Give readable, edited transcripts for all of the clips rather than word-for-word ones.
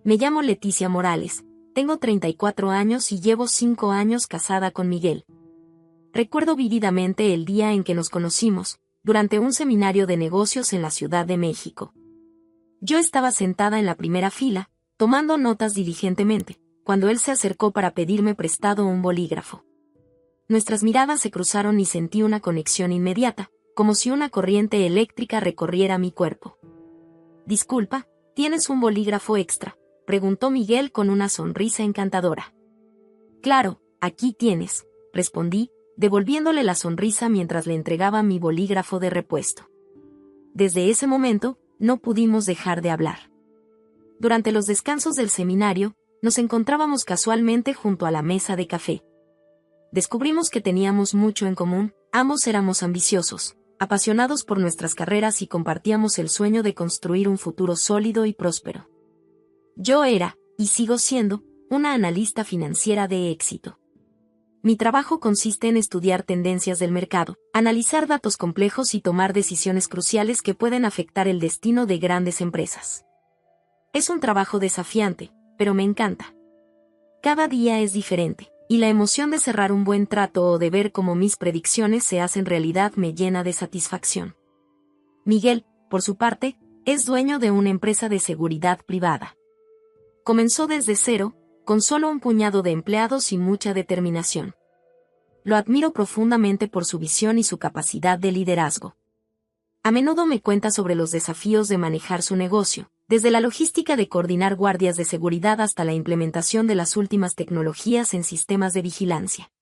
Me llamo Leticia Morales, tengo 34 años y llevo 5 años casada con Miguel. Recuerdo vívidamente el día en que nos conocimos, durante un seminario de negocios en la Ciudad de México. Yo estaba sentada en la primera fila, tomando notas diligentemente, cuando él se acercó para pedirme prestado un bolígrafo. Nuestras miradas se cruzaron y sentí una conexión inmediata, como si una corriente eléctrica recorriera mi cuerpo. «Disculpa, ¿tienes un bolígrafo extra?», preguntó Miguel con una sonrisa encantadora. «Claro, aquí tienes», respondí, devolviéndole la sonrisa mientras le entregaba mi bolígrafo de repuesto. Desde ese momento, no pudimos dejar de hablar. Durante los descansos del seminario, nos encontrábamos casualmente junto a la mesa de café. Descubrimos que teníamos mucho en común, ambos éramos ambiciosos, apasionados por nuestras carreras y compartíamos el sueño de construir un futuro sólido y próspero. Yo era, y sigo siendo, una analista financiera de éxito. Mi trabajo consiste en estudiar tendencias del mercado, analizar datos complejos y tomar decisiones cruciales que pueden afectar el destino de grandes empresas. Es un trabajo desafiante, pero me encanta. Cada día es diferente, y la emoción de cerrar un buen trato o de ver cómo mis predicciones se hacen realidad me llena de satisfacción. Miguel, por su parte, es dueño de una empresa de seguridad privada. Comenzó desde cero, con solo un puñado de empleados y mucha determinación. Lo admiro profundamente por su visión y su capacidad de liderazgo. A menudo me cuenta sobre los desafíos de manejar su negocio, desde la logística de coordinar guardias de seguridad hasta la implementación de las últimas tecnologías en sistemas de vigilancia.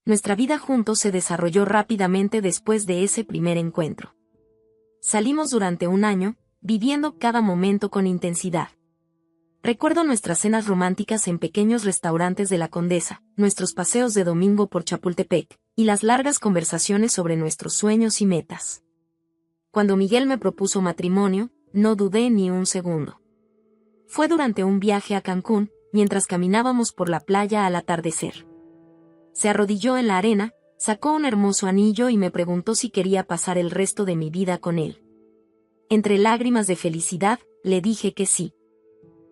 Nuestra vida juntos se desarrolló rápidamente después de ese primer encuentro. Salimos durante un año, viviendo cada momento con intensidad. Recuerdo nuestras cenas románticas en pequeños restaurantes de la Condesa, nuestros paseos de domingo por Chapultepec, y las largas conversaciones sobre nuestros sueños y metas. Cuando Miguel me propuso matrimonio, no dudé ni un segundo. Fue durante un viaje a Cancún, mientras caminábamos por la playa al atardecer. Se arrodilló en la arena, sacó un hermoso anillo y me preguntó si quería pasar el resto de mi vida con él. Entre lágrimas de felicidad, le dije que sí.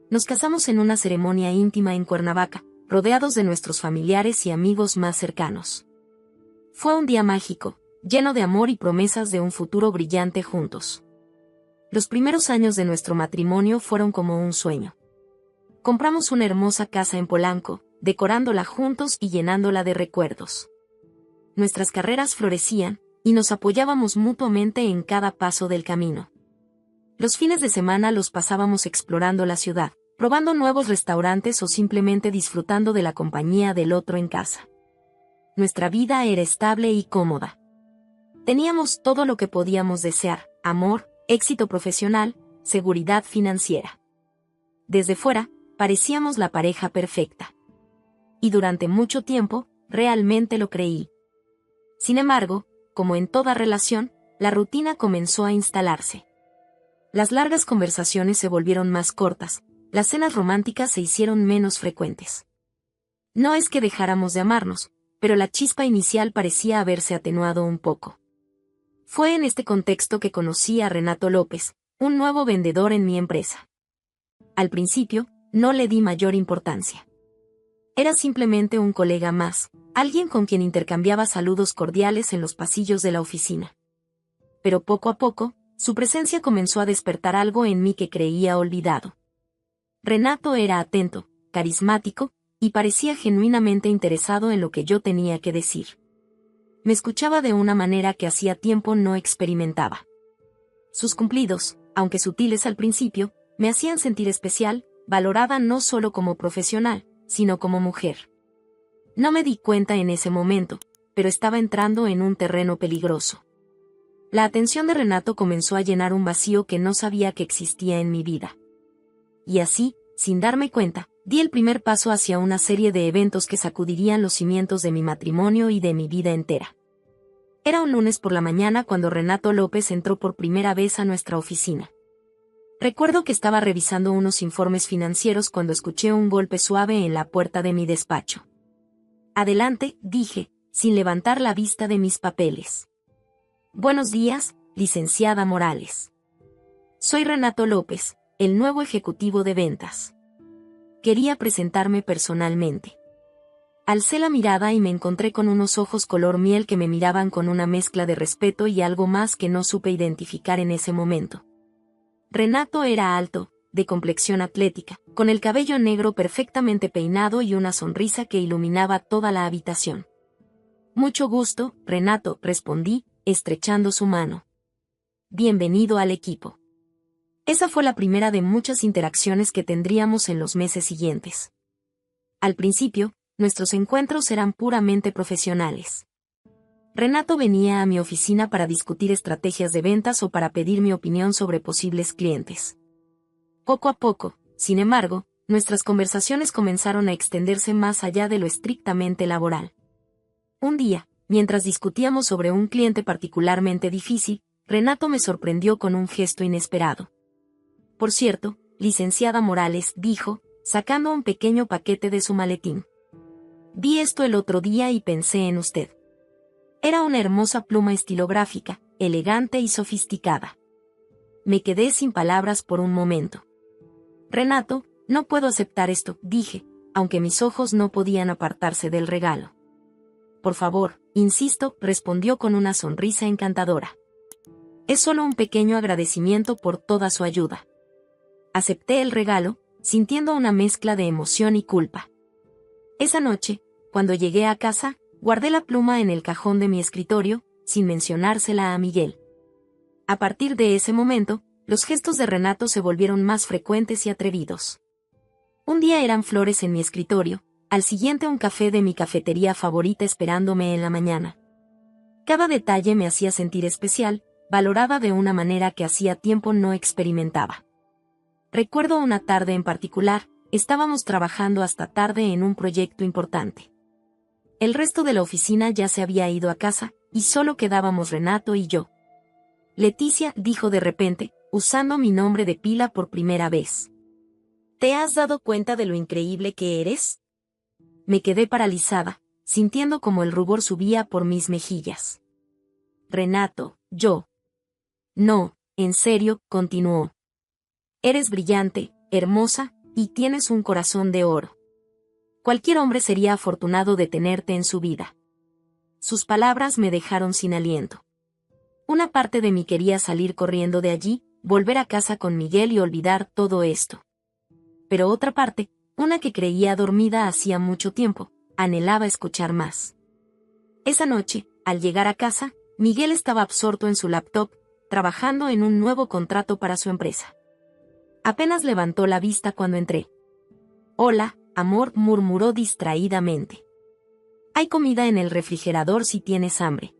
Nos casamos en una ceremonia íntima en Cuernavaca, rodeados de nuestros familiares y amigos más cercanos. Fue un día mágico, lleno de amor y promesas de un futuro brillante juntos. Los primeros años de nuestro matrimonio fueron como un sueño. Compramos una hermosa casa en Polanco, decorándola juntos y llenándola de recuerdos. Nuestras carreras florecían, y nos apoyábamos mutuamente en cada paso del camino. Los fines de semana los pasábamos explorando la ciudad, probando nuevos restaurantes o simplemente disfrutando de la compañía del otro en casa. Nuestra vida era estable y cómoda. Teníamos todo lo que podíamos desear: amor, éxito profesional, seguridad financiera. Desde fuera, parecíamos la pareja perfecta. Y durante mucho tiempo, realmente lo creí. Sin embargo, como en toda relación, la rutina comenzó a instalarse. Las largas conversaciones se volvieron más cortas, las cenas románticas se hicieron menos frecuentes. No es que dejáramos de amarnos, pero la chispa inicial parecía haberse atenuado un poco. Fue en este contexto que conocí a Renato López, un nuevo vendedor en mi empresa. Al principio, no le di mayor importancia. Era simplemente un colega más, alguien con quien intercambiaba saludos cordiales en los pasillos de la oficina. Pero poco a poco, su presencia comenzó a despertar algo en mí que creía olvidado. Renato era atento, carismático, y parecía genuinamente interesado en lo que yo tenía que decir. Me escuchaba de una manera que hacía tiempo no experimentaba. Sus cumplidos, aunque sutiles al principio, me hacían sentir especial, valorada no solo como profesional, sino como mujer. No me di cuenta en ese momento, pero estaba entrando en un terreno peligroso. La atención de Renato comenzó a llenar un vacío que no sabía que existía en mi vida. Y así, sin darme cuenta, di el primer paso hacia una serie de eventos que sacudirían los cimientos de mi matrimonio y de mi vida entera. Era un lunes por la mañana cuando Renato López entró por primera vez a nuestra oficina. Recuerdo que estaba revisando unos informes financieros cuando escuché un golpe suave en la puerta de mi despacho. «Adelante», dije, sin levantar la vista de mis papeles. «Buenos días, licenciada Morales. Soy Renato López, el nuevo ejecutivo de ventas». quería presentarme personalmente. Alcé la mirada y me encontré con unos ojos color miel que me miraban con una mezcla de respeto y algo más que no supe identificar en ese momento. Renato era alto, de complexión atlética, con el cabello negro perfectamente peinado y una sonrisa que iluminaba toda la habitación. Mucho gusto, Renato, respondí, estrechando su mano. Bienvenido al equipo. Esa fue la primera de muchas interacciones que tendríamos en los meses siguientes. Al principio, nuestros encuentros eran puramente profesionales. Renato venía a mi oficina para discutir estrategias de ventas o para pedir mi opinión sobre posibles clientes. Poco a poco, sin embargo, nuestras conversaciones comenzaron a extenderse más allá de lo estrictamente laboral. Un día, mientras discutíamos sobre un cliente particularmente difícil, Renato me sorprendió con un gesto inesperado. Por cierto, licenciada Morales, dijo, sacando un pequeño paquete de su maletín. Vi esto el otro día y pensé en usted. Era una hermosa pluma estilográfica, elegante y sofisticada. Me quedé sin palabras por un momento. Renato, no puedo aceptar esto, dije, aunque mis ojos no podían apartarse del regalo. Por favor, insisto, respondió con una sonrisa encantadora. Es solo un pequeño agradecimiento por toda su ayuda. Acepté el regalo, sintiendo una mezcla de emoción y culpa. Esa noche, cuando llegué a casa, guardé la pluma en el cajón de mi escritorio, sin mencionársela a Miguel. A partir de ese momento, los gestos de Renato se volvieron más frecuentes y atrevidos. Un día eran flores en mi escritorio, al siguiente un café de mi cafetería favorita esperándome en la mañana. Cada detalle me hacía sentir especial, valorada de una manera que hacía tiempo no experimentaba. Recuerdo una tarde en particular, estábamos trabajando hasta tarde en un proyecto importante. El resto de la oficina ya se había ido a casa, y solo quedábamos Renato y yo. Leticia, dijo de repente, usando mi nombre de pila por primera vez. ¿Te has dado cuenta de lo increíble que eres? Me quedé paralizada, sintiendo como el rubor subía por mis mejillas. Renato, yo. No, en serio, continuó. Eres brillante, hermosa, y tienes un corazón de oro. Cualquier hombre sería afortunado de tenerte en su vida. Sus palabras me dejaron sin aliento. Una parte de mí quería salir corriendo de allí, volver a casa con Miguel y olvidar todo esto. Pero otra parte, una que creía dormida hacía mucho tiempo, anhelaba escuchar más. Esa noche, al llegar a casa, Miguel estaba absorto en su laptop, trabajando en un nuevo contrato para su empresa. Apenas levantó la vista cuando entré. Hola, amor, murmuró distraídamente. Hay comida en el refrigerador si tienes hambre.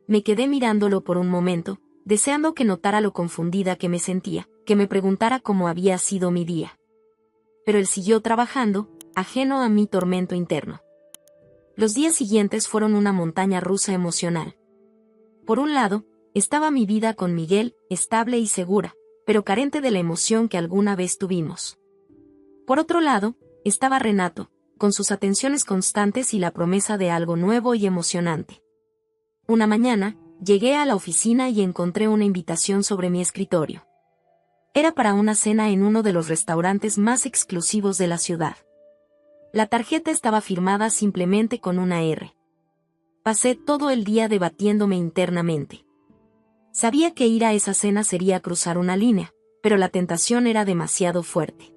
Me quedé mirándolo por un momento, deseando que notara lo confundida que me sentía, que me preguntara cómo había sido mi día. Pero él siguió trabajando, ajeno a mi tormento interno. Los días siguientes fueron una montaña rusa emocional. Por un lado, estaba mi vida con Miguel, estable y segura, pero carente de la emoción que alguna vez tuvimos. Por otro lado, estaba Renato, con sus atenciones constantes y la promesa de algo nuevo y emocionante. Una mañana, llegué a la oficina y encontré una invitación sobre mi escritorio. Era para una cena en uno de los restaurantes más exclusivos de la ciudad. La tarjeta estaba firmada simplemente con una R. Pasé todo el día debatiéndome internamente. Sabía que ir a esa cena sería cruzar una línea, pero la tentación era demasiado fuerte.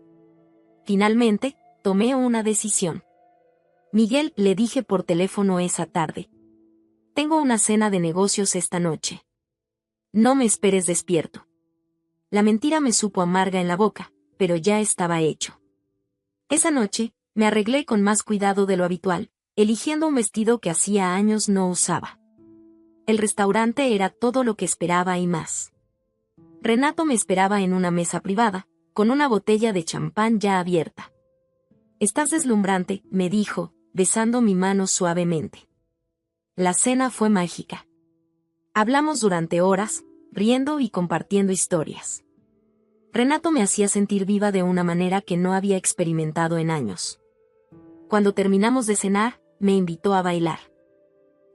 Finalmente, tomé una decisión. Miguel, le dije por teléfono esa tarde. Tengo una cena de negocios esta noche. No me esperes despierto. La mentira me supo amarga en la boca, pero ya estaba hecho. Esa noche, me arreglé con más cuidado de lo habitual, eligiendo un vestido que hacía años no usaba. El restaurante era todo lo que esperaba y más. Renato me esperaba en una mesa privada, con una botella de champán ya abierta. «Estás deslumbrante», me dijo, besando mi mano suavemente. La cena fue mágica. Hablamos durante horas, riendo y compartiendo historias. Renato me hacía sentir viva de una manera que no había experimentado en años. Cuando terminamos de cenar, me invitó a bailar.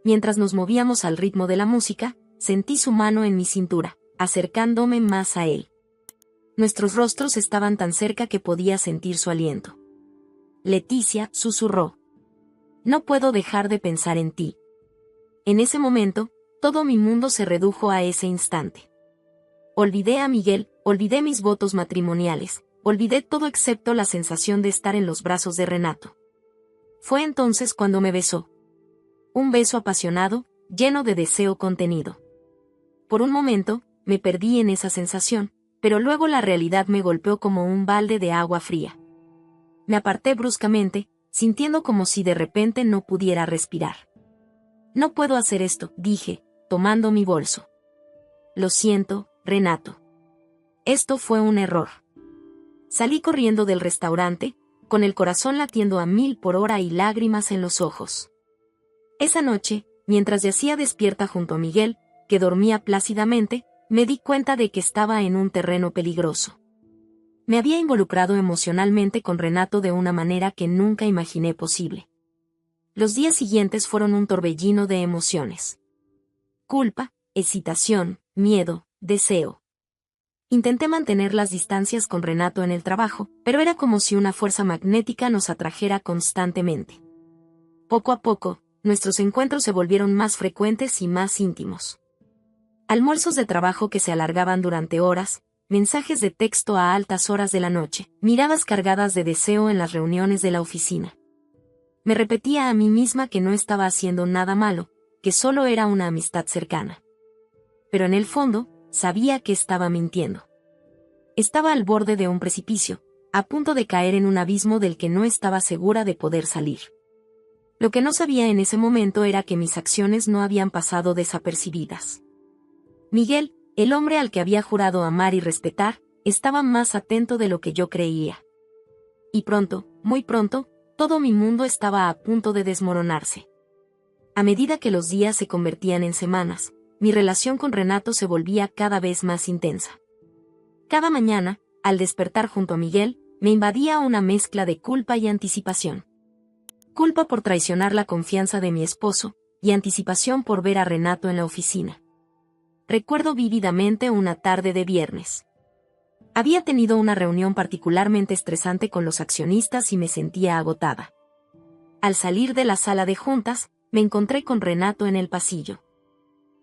Mientras nos movíamos al ritmo de la música, sentí su mano en mi cintura, acercándome más a él. Nuestros rostros estaban tan cerca que podía sentir su aliento. Leticia, susurró. No puedo dejar de pensar en ti. En ese momento, todo mi mundo se redujo a ese instante. Olvidé a Miguel, olvidé mis votos matrimoniales, olvidé todo excepto la sensación de estar en los brazos de Renato. Fue entonces cuando me besó. Un beso apasionado, lleno de deseo contenido. Por un momento, me perdí en esa sensación, pero luego la realidad me golpeó como un balde de agua fría. Me aparté bruscamente, sintiendo como si de repente no pudiera respirar. No puedo hacer esto, dije, tomando mi bolso. Lo siento, Renato. Esto fue un error. Salí corriendo del restaurante, con el corazón latiendo a 1000 por hora y lágrimas en los ojos. Esa noche, mientras yacía despierta junto a Miguel, que dormía plácidamente, me di cuenta de que estaba en un terreno peligroso. Me había involucrado emocionalmente con Renato de una manera que nunca imaginé posible. Los días siguientes fueron un torbellino de emociones. Culpa, excitación, miedo, deseo. Intenté mantener las distancias con Renato en el trabajo, pero era como si una fuerza magnética nos atrajera constantemente. Poco a poco, nuestros encuentros se volvieron más frecuentes y más íntimos. Almuerzos de trabajo que se alargaban durante horas, mensajes de texto a altas horas de la noche, miradas cargadas de deseo en las reuniones de la oficina. Me repetía a mí misma que no estaba haciendo nada malo, que solo era una amistad cercana. Pero en el fondo, sabía que estaba mintiendo. Estaba al borde de un precipicio, a punto de caer en un abismo del que no estaba segura de poder salir. Lo que no sabía en ese momento era que mis acciones no habían pasado desapercibidas. Miguel, el hombre al que había jurado amar y respetar, estaba más atento de lo que yo creía. Y pronto, muy pronto, todo mi mundo estaba a punto de desmoronarse. A medida que los días se convertían en semanas, mi relación con Renato se volvía cada vez más intensa. Cada mañana, al despertar junto a Miguel, me invadía una mezcla de culpa y anticipación. Culpa por traicionar la confianza de mi esposo, y anticipación por ver a Renato en la oficina. Recuerdo vívidamente una tarde de viernes. Había tenido una reunión particularmente estresante con los accionistas y me sentía agotada. Al salir de la sala de juntas, me encontré con Renato en el pasillo.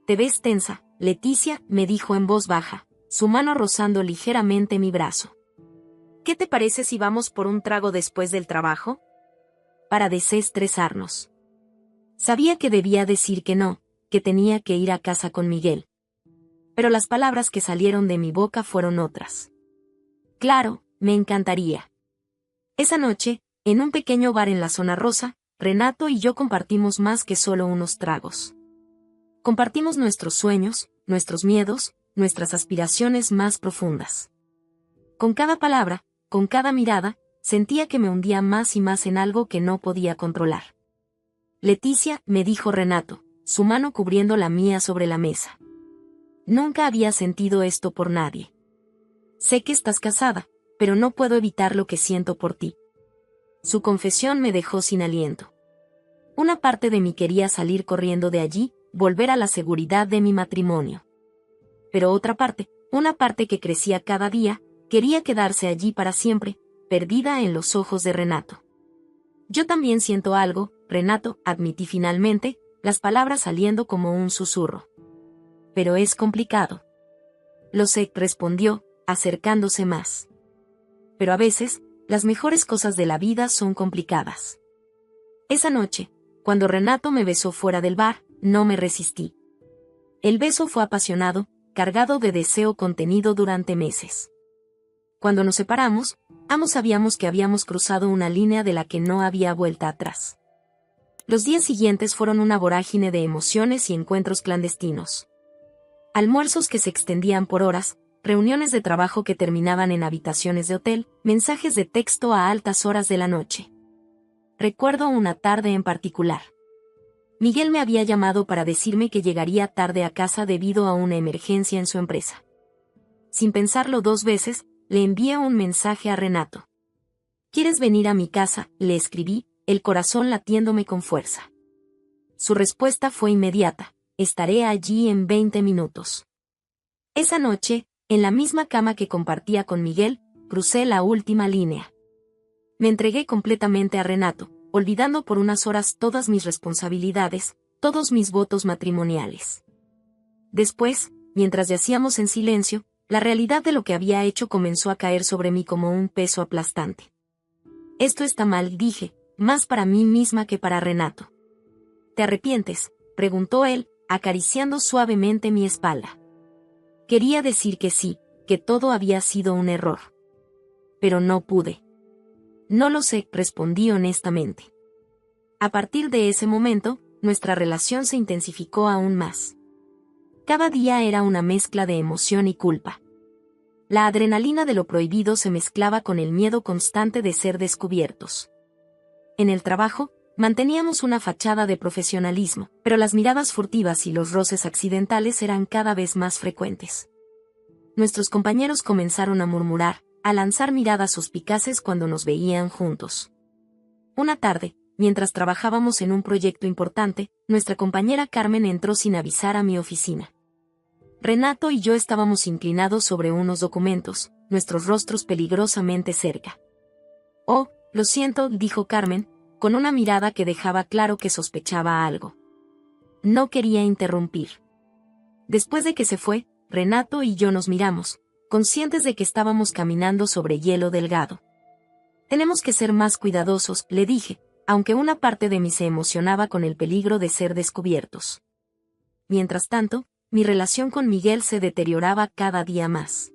«Te ves tensa, Leticia», me dijo en voz baja, su mano rozando ligeramente mi brazo. «¿Qué te parece si vamos por un trago después del trabajo?» Para desestresarnos. Sabía que debía decir que no, que tenía que ir a casa con Miguel. Pero las palabras que salieron de mi boca fueron otras. Claro, me encantaría. Esa noche, en un pequeño bar en la zona rosa, Renato y yo compartimos más que solo unos tragos. Compartimos nuestros sueños, nuestros miedos, nuestras aspiraciones más profundas. Con cada palabra, con cada mirada, sentía que me hundía más y más en algo que no podía controlar. «Leticia», me dijo Renato, su mano cubriendo la mía sobre la mesa. «Nunca había sentido esto por nadie. Sé que estás casada, pero no puedo evitar lo que siento por ti». Su confesión me dejó sin aliento. Una parte de mí quería salir corriendo de allí, volver a la seguridad de mi matrimonio. Pero otra parte, una parte que crecía cada día, quería quedarse allí para siempre, perdida en los ojos de Renato. «Yo también siento algo, Renato», admití finalmente, las palabras saliendo como un susurro. «Pero es complicado». «Lo sé», respondió, acercándose más. «Pero a veces, las mejores cosas de la vida son complicadas». Esa noche, cuando Renato me besó fuera del bar, no me resistí. El beso fue apasionado, cargado de deseo contenido durante meses. Cuando nos separamos, ambos sabíamos que habíamos cruzado una línea de la que no había vuelta atrás. Los días siguientes fueron una vorágine de emociones y encuentros clandestinos. Almuerzos que se extendían por horas, reuniones de trabajo que terminaban en habitaciones de hotel, mensajes de texto a altas horas de la noche. Recuerdo una tarde en particular. Miguel me había llamado para decirme que llegaría tarde a casa debido a una emergencia en su empresa. Sin pensarlo 2 veces, le envié un mensaje a Renato. «¿Quieres venir a mi casa?», le escribí, el corazón latiéndome con fuerza. Su respuesta fue inmediata: «Estaré allí en 20 minutos». Esa noche, en la misma cama que compartía con Miguel, crucé la última línea. Me entregué completamente a Renato, olvidando por unas horas todas mis responsabilidades, todos mis votos matrimoniales. Después, mientras yacíamos en silencio, la realidad de lo que había hecho comenzó a caer sobre mí como un peso aplastante. Esto está mal, dije, más para mí misma que para Renato. ¿Te arrepientes?, preguntó él, acariciando suavemente mi espalda. Quería decir que sí, que todo había sido un error. Pero no pude. No lo sé, respondí honestamente. A partir de ese momento, nuestra relación se intensificó aún más. Cada día era una mezcla de emoción y culpa. La adrenalina de lo prohibido se mezclaba con el miedo constante de ser descubiertos. En el trabajo, manteníamos una fachada de profesionalismo, pero las miradas furtivas y los roces accidentales eran cada vez más frecuentes. Nuestros compañeros comenzaron a murmurar, a lanzar miradas suspicaces cuando nos veían juntos. Una tarde, mientras trabajábamos en un proyecto importante, nuestra compañera Carmen entró sin avisar a mi oficina. Renato y yo estábamos inclinados sobre unos documentos, nuestros rostros peligrosamente cerca. «Oh, lo siento», dijo Carmen, con una mirada que dejaba claro que sospechaba algo. No quería interrumpir. Después de que se fue, Renato y yo nos miramos, conscientes de que estábamos caminando sobre hielo delgado. «Tenemos que ser más cuidadosos», le dije, aunque una parte de mí se emocionaba con el peligro de ser descubiertos. Mientras tanto, mi relación con Miguel se deterioraba cada día más.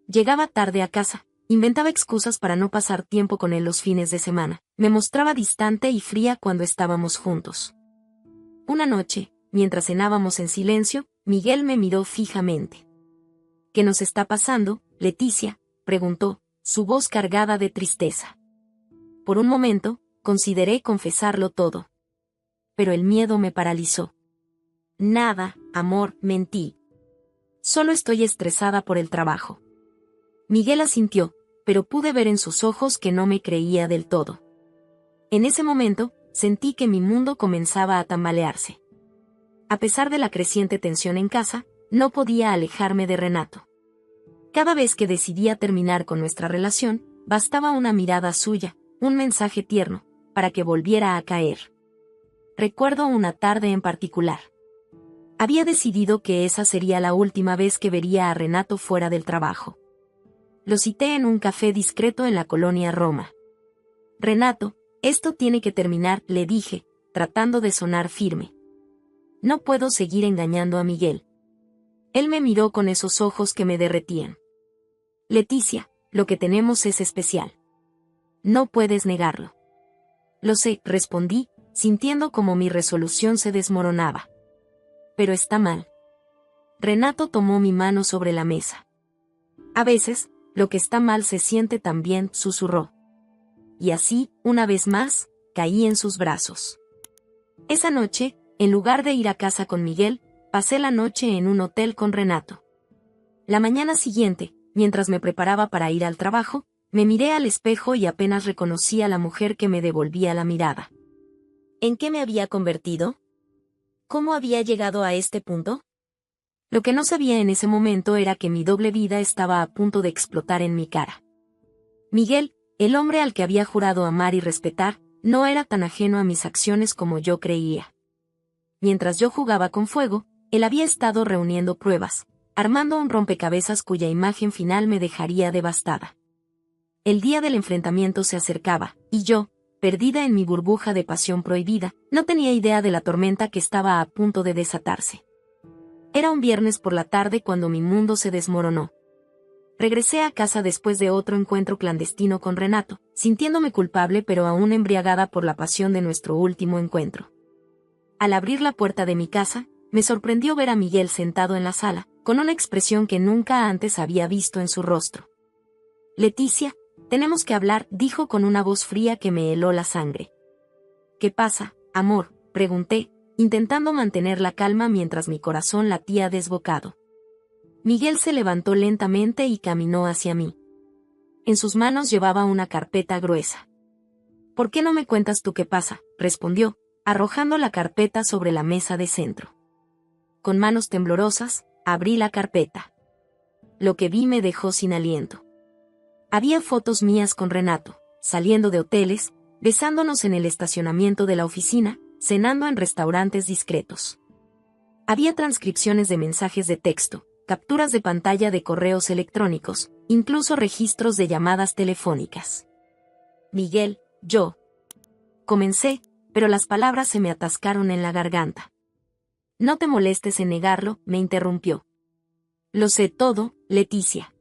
Llegaba tarde a casa, inventaba excusas para no pasar tiempo con él los fines de semana, me mostraba distante y fría cuando estábamos juntos. Una noche, mientras cenábamos en silencio, Miguel me miró fijamente. «¿Qué nos está pasando, Leticia?», preguntó, su voz cargada de tristeza. Por un momento, consideré confesarlo todo. Pero el miedo me paralizó. «Nada, amor», mentí. «Solo estoy estresada por el trabajo». Miguel asintió, pero pude ver en sus ojos que no me creía del todo. En ese momento, sentí que mi mundo comenzaba a tambalearse. A pesar de la creciente tensión en casa, no podía alejarme de Renato. Cada vez que decidía terminar con nuestra relación, bastaba una mirada suya, un mensaje tierno, para que volviera a caer. Recuerdo una tarde en particular. Había decidido que esa sería la última vez que vería a Renato fuera del trabajo. Lo cité en un café discreto en la colonia Roma. «Renato, esto tiene que terminar», le dije, tratando de sonar firme. «No puedo seguir engañando a Miguel». Él me miró con esos ojos que me derretían. «Leticia, lo que tenemos es especial. No puedes negarlo». «Lo sé», respondí, sintiendo como mi resolución se desmoronaba. «Pero está mal». Renato tomó mi mano sobre la mesa. «A veces, lo que está mal se siente también», susurró. Y así, una vez más, caí en sus brazos. Esa noche, en lugar de ir a casa con Miguel, pasé la noche en un hotel con Renato. La mañana siguiente, mientras me preparaba para ir al trabajo, me miré al espejo y apenas reconocí a la mujer que me devolvía la mirada. ¿En qué me había convertido? ¿Cómo había llegado a este punto? Lo que no sabía en ese momento era que mi doble vida estaba a punto de explotar en mi cara. Miguel, el hombre al que había jurado amar y respetar, no era tan ajeno a mis acciones como yo creía. Mientras yo jugaba con fuego, él había estado reuniendo pruebas, armando un rompecabezas cuya imagen final me dejaría devastada. El día del enfrentamiento se acercaba, y yo, perdida en mi burbuja de pasión prohibida, no tenía idea de la tormenta que estaba a punto de desatarse. Era un viernes por la tarde cuando mi mundo se desmoronó. Regresé a casa después de otro encuentro clandestino con Renato, sintiéndome culpable pero aún embriagada por la pasión de nuestro último encuentro. Al abrir la puerta de mi casa, me sorprendió ver a Miguel sentado en la sala, con una expresión que nunca antes había visto en su rostro. «Leticia, tenemos que hablar», dijo con una voz fría que me heló la sangre. «¿Qué pasa, amor?», pregunté, intentando mantener la calma mientras mi corazón latía desbocado. Miguel se levantó lentamente y caminó hacia mí. En sus manos llevaba una carpeta gruesa. «¿Por qué no me cuentas tú qué pasa?», respondió, arrojando la carpeta sobre la mesa de centro. Con manos temblorosas, abrí la carpeta. Lo que vi me dejó sin aliento. Había fotos mías con Renato, saliendo de hoteles, besándonos en el estacionamiento de la oficina, cenando en restaurantes discretos. Había transcripciones de mensajes de texto, capturas de pantalla de correos electrónicos, incluso registros de llamadas telefónicas. Miguel, yo. Comencé, pero las palabras se me atascaron en la garganta. No te molestes en negarlo, me interrumpió. Lo sé todo, Leticia.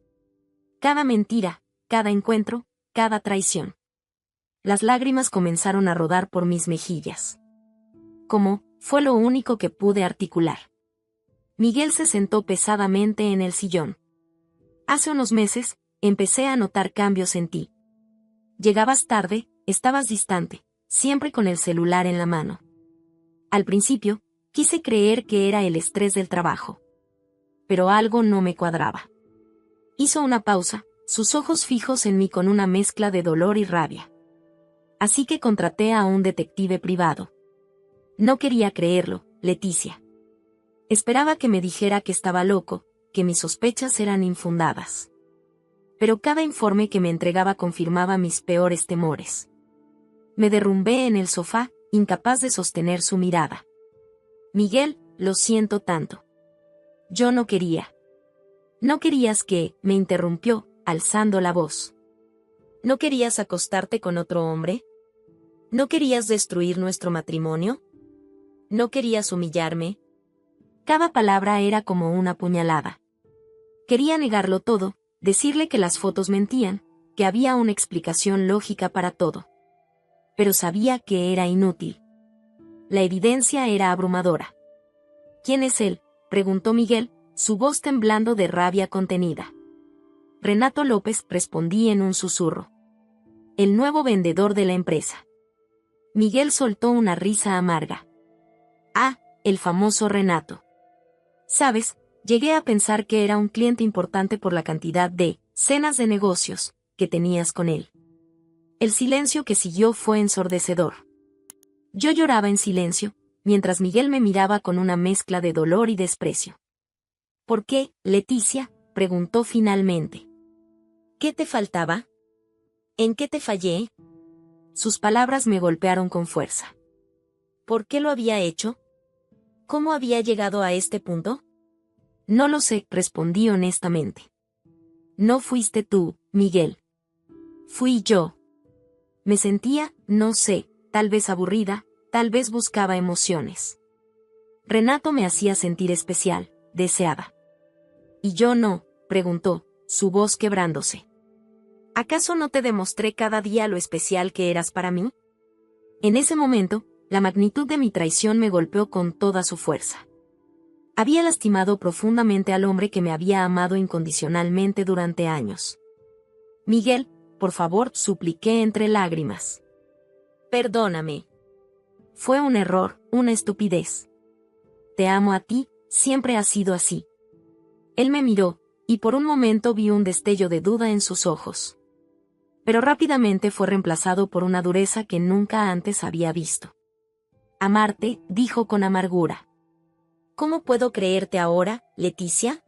Cada mentira, cada encuentro, cada traición. Las lágrimas comenzaron a rodar por mis mejillas. ¿Cómo? Fue lo único que pude articular. Miguel se sentó pesadamente en el sillón. Hace unos meses, empecé a notar cambios en ti. Llegabas tarde, estabas distante, siempre con el celular en la mano. Al principio, quise creer que era el estrés del trabajo. Pero algo no me cuadraba. Hizo una pausa, sus ojos fijos en mí con una mezcla de dolor y rabia. Así que contraté a un detective privado. No quería creerlo, Leticia. Esperaba que me dijera que estaba loco, que mis sospechas eran infundadas. Pero cada informe que me entregaba confirmaba mis peores temores. Me derrumbé en el sofá, incapaz de sostener su mirada. Miguel, lo siento tanto. Yo no quería. ¿No querías que? Me interrumpió, alzando la voz. ¿No querías acostarte con otro hombre? ¿No querías destruir nuestro matrimonio? ¿No querías humillarme? Cada palabra era como una puñalada. Quería negarlo todo, decirle que las fotos mentían, que había una explicación lógica para todo. Pero sabía que era inútil. La evidencia era abrumadora. ¿Quién es él?, preguntó Miguel, su voz temblando de rabia contenida. Renato López, respondí en un susurro. El nuevo vendedor de la empresa. Miguel soltó una risa amarga. Ah, el famoso Renato. ¿Sabes? Llegué a pensar que era un cliente importante por la cantidad de cenas de negocios que tenías con él. El silencio que siguió fue ensordecedor. Yo lloraba en silencio, mientras Miguel me miraba con una mezcla de dolor y desprecio. ¿Por qué, Leticia?, preguntó finalmente. ¿Qué te faltaba? ¿En qué te fallé? Sus palabras me golpearon con fuerza. ¿Por qué lo había hecho? ¿Cómo había llegado a este punto? No lo sé, respondí honestamente. No fuiste tú, Miguel. Fui yo. Me sentía, no sé, tal vez aburrida, tal vez buscaba emociones. Renato me hacía sentir especial, deseada. ¿Y yo no?, preguntó, su voz quebrándose. ¿Acaso no te demostré cada día lo especial que eras para mí? En ese momento, la magnitud de mi traición me golpeó con toda su fuerza. Había lastimado profundamente al hombre que me había amado incondicionalmente durante años. Miguel, por favor, supliqué entre lágrimas. Perdóname. Fue un error, una estupidez. Te amo a ti, siempre has sido así. Él me miró, y por un momento vi un destello de duda en sus ojos. Pero rápidamente fue reemplazado por una dureza que nunca antes había visto. Amarte, dijo con amargura. ¿Cómo puedo creerte ahora, Leticia?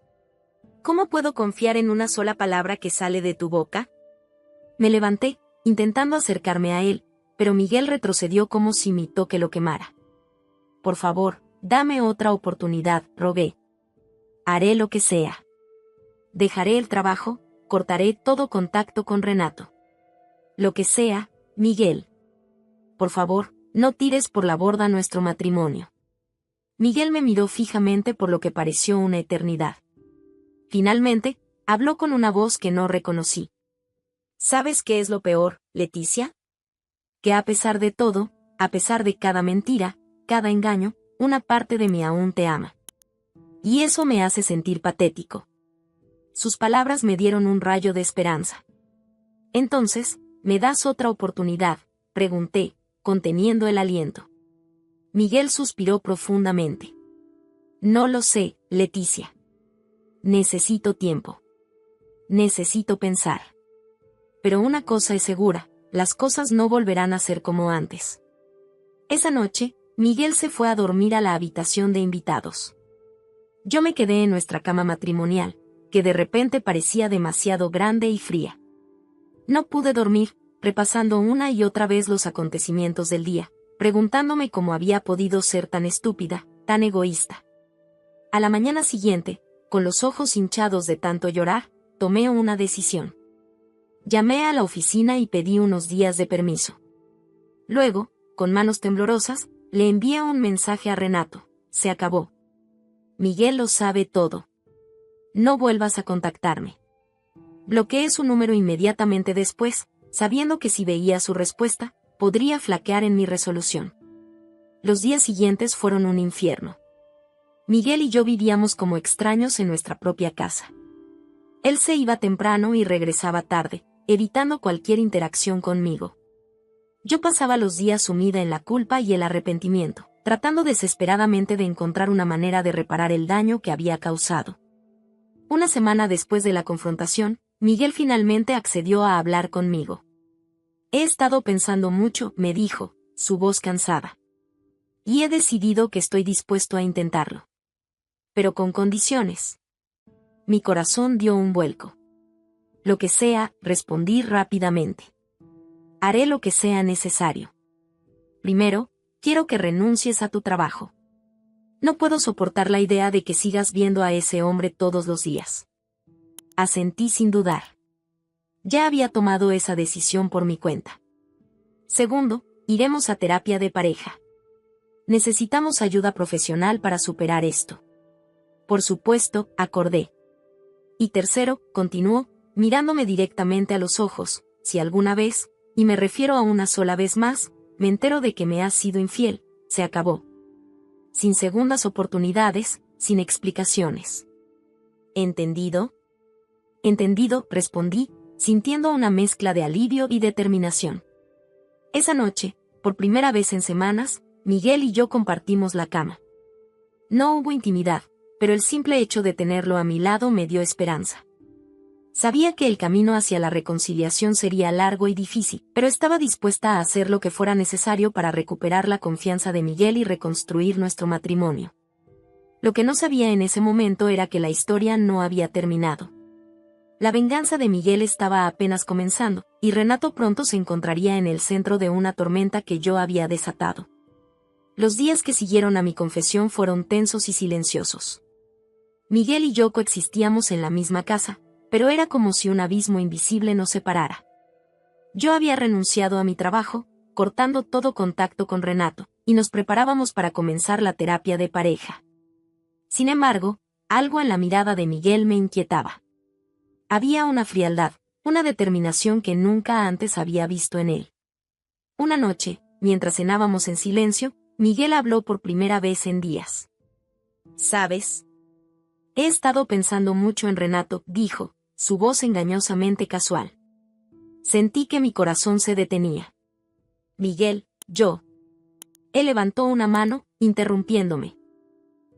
¿Cómo puedo confiar en una sola palabra que sale de tu boca? Me levanté, intentando acercarme a él, pero Miguel retrocedió como si mi toque lo quemara. Por favor, dame otra oportunidad, rogué. Haré lo que sea. Dejaré el trabajo, cortaré todo contacto con Renato. Lo que sea, Miguel. Por favor, no tires por la borda nuestro matrimonio. Miguel me miró fijamente por lo que pareció una eternidad. Finalmente, habló con una voz que no reconocí. ¿Sabes qué es lo peor, Leticia? Que a pesar de todo, a pesar de cada mentira, cada engaño, una parte de mí aún te ama. Y eso me hace sentir patético. Sus palabras me dieron un rayo de esperanza. Entonces, ¿me das otra oportunidad?, pregunté, conteniendo el aliento. Miguel suspiró profundamente. No lo sé, Leticia. Necesito tiempo. Necesito pensar. Pero una cosa es segura, las cosas no volverán a ser como antes. Esa noche, Miguel se fue a dormir a la habitación de invitados. Yo me quedé en nuestra cama matrimonial, que de repente parecía demasiado grande y fría. No pude dormir, repasando una y otra vez los acontecimientos del día, preguntándome cómo había podido ser tan estúpida, tan egoísta. A la mañana siguiente, con los ojos hinchados de tanto llorar, tomé una decisión. Llamé a la oficina y pedí unos días de permiso. Luego, con manos temblorosas, le envié un mensaje a Renato. Se acabó. Miguel lo sabe todo. No vuelvas a contactarme. Bloqueé su número inmediatamente después, sabiendo que si veía su respuesta, podría flaquear en mi resolución. Los días siguientes fueron un infierno. Miguel y yo vivíamos como extraños en nuestra propia casa. Él se iba temprano y regresaba tarde, evitando cualquier interacción conmigo. Yo pasaba los días sumida en la culpa y el arrepentimiento, tratando desesperadamente de encontrar una manera de reparar el daño que había causado. Una semana después de la confrontación, Miguel finalmente accedió a hablar conmigo. He estado pensando mucho, me dijo, su voz cansada. Y he decidido que estoy dispuesto a intentarlo. Pero con condiciones. Mi corazón dio un vuelco. Lo que sea, respondí rápidamente. Haré lo que sea necesario. Primero, quiero que renuncies a tu trabajo. No puedo soportar la idea de que sigas viendo a ese hombre todos los días. Asentí sin dudar. Ya había tomado esa decisión por mi cuenta. Segundo, iremos a terapia de pareja. Necesitamos ayuda profesional para superar esto. Por supuesto, acordé. Y tercero, continuó, mirándome directamente a los ojos, si alguna vez, y me refiero a una sola vez más, me entero de que me has sido infiel, se acabó. Sin segundas oportunidades, sin explicaciones. ¿Entendido? Entendido, respondí, sintiendo una mezcla de alivio y determinación. Esa noche, por primera vez en semanas, Miguel y yo compartimos la cama. No hubo intimidad, pero el simple hecho de tenerlo a mi lado me dio esperanza. Sabía que el camino hacia la reconciliación sería largo y difícil, pero estaba dispuesta a hacer lo que fuera necesario para recuperar la confianza de Miguel y reconstruir nuestro matrimonio. Lo que no sabía en ese momento era que la historia no había terminado. La venganza de Miguel estaba apenas comenzando, y Renato pronto se encontraría en el centro de una tormenta que yo había desatado. Los días que siguieron a mi confesión fueron tensos y silenciosos. Miguel y yo coexistíamos en la misma casa, pero era como si un abismo invisible nos separara. Yo había renunciado a mi trabajo, cortando todo contacto con Renato, y nos preparábamos para comenzar la terapia de pareja. Sin embargo, algo en la mirada de Miguel me inquietaba. Había una frialdad, una determinación que nunca antes había visto en él. Una noche, mientras cenábamos en silencio, Miguel habló por primera vez en días. ¿Sabes? He estado pensando mucho en Renato, dijo, su voz engañosamente casual. Sentí que mi corazón se detenía. Miguel, yo. Él levantó una mano, interrumpiéndome.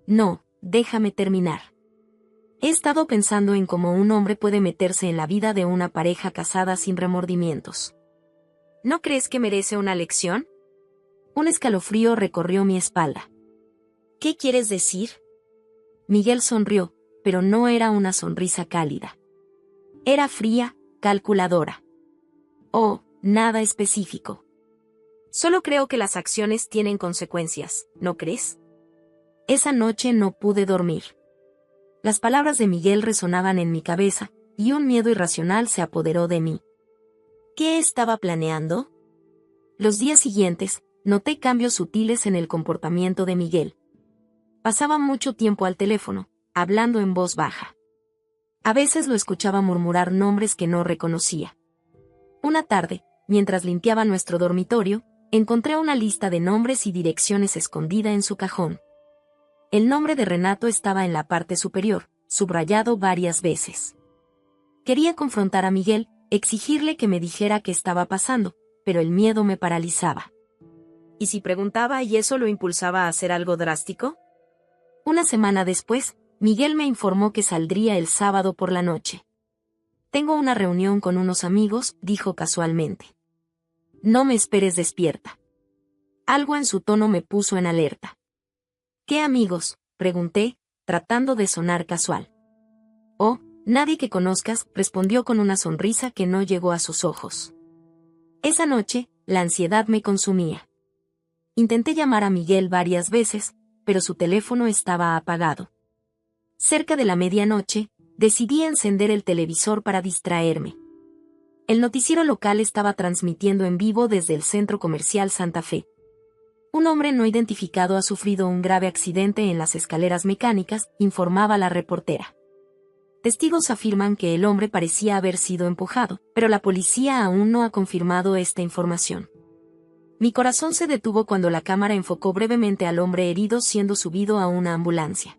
No, déjame terminar. He estado pensando en cómo un hombre puede meterse en la vida de una pareja casada sin remordimientos. ¿No crees que merece una lección? Un escalofrío recorrió mi espalda. ¿Qué quieres decir? Miguel sonrió, pero no era una sonrisa cálida. Era fría, calculadora. Oh, nada específico. Solo creo que las acciones tienen consecuencias, ¿no crees? Esa noche no pude dormir. Las palabras de Miguel resonaban en mi cabeza, y un miedo irracional se apoderó de mí. ¿Qué estaba planeando? Los días siguientes, noté cambios sutiles en el comportamiento de Miguel. Pasaba mucho tiempo al teléfono, hablando en voz baja. A veces lo escuchaba murmurar nombres que no reconocía. Una tarde, mientras limpiaba nuestro dormitorio, encontré una lista de nombres y direcciones escondida en su cajón. El nombre de Renato estaba en la parte superior, subrayado varias veces. Quería confrontar a Miguel, exigirle que me dijera qué estaba pasando, pero el miedo me paralizaba. ¿Y si preguntaba y eso lo impulsaba a hacer algo drástico? Una semana después, Miguel me informó que saldría el sábado por la noche. Tengo una reunión con unos amigos, dijo casualmente. No me esperes despierta. Algo en su tono me puso en alerta. ¿Qué amigos?, pregunté, tratando de sonar casual. Oh, nadie que conozcas, respondió con una sonrisa que no llegó a sus ojos. Esa noche, la ansiedad me consumía. Intenté llamar a Miguel varias veces, pero su teléfono estaba apagado. Cerca de la medianoche, decidí encender el televisor para distraerme. El noticiero local estaba transmitiendo en vivo desde el centro comercial Santa Fe. Un hombre no identificado ha sufrido un grave accidente en las escaleras mecánicas, informaba la reportera. Testigos afirman que el hombre parecía haber sido empujado, pero la policía aún no ha confirmado esta información. Mi corazón se detuvo cuando la cámara enfocó brevemente al hombre herido siendo subido a una ambulancia.